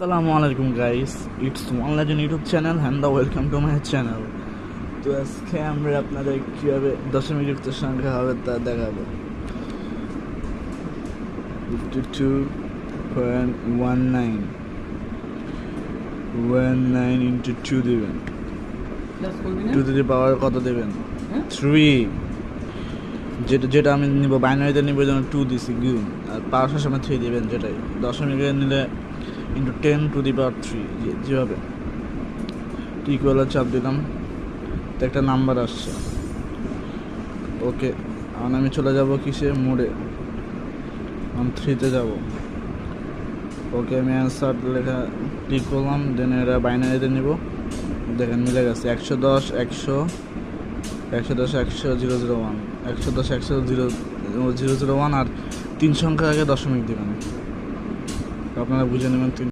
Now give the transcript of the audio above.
আসসালামু আলাইকুম guys, it's one legend YouTube channel and welcome to my channel. তো আজকে আমরা আপনাদের কীভাবে দশমিক যুক্ত সংখ্যা হবে তা দেখাবো। 52.19 ইন্টু 2 দেবেন। 2 to the পাওয়ার কত দেবেন? 3। যেটা আমি নিব বাইনারিতে নিব, যেন 2 দিছি গুণ, আর পাওয়ার সময় 3 দেবেন। যেটাই দশমিকে নিলে ইন্টু 10 to the power 3, যেভাবে ইকুয়ালের চাপ দিলাম, তো একটা নাম্বার আসছে। ওকে, এখন আমি চলে যাব কিসে, মোডে। আমি 3-তে যাব। ওকে, আমি অ্যান্সার লেখা ক্লিক করলাম, দেন এরা বাইনারিতে নিব। দেখেন মিলে গেছে 110 100 110 100 001 110 100 001, আর 3 সংখ্যা আগে দশমিক দেবেন। আপনারা বুঝে নেবেন।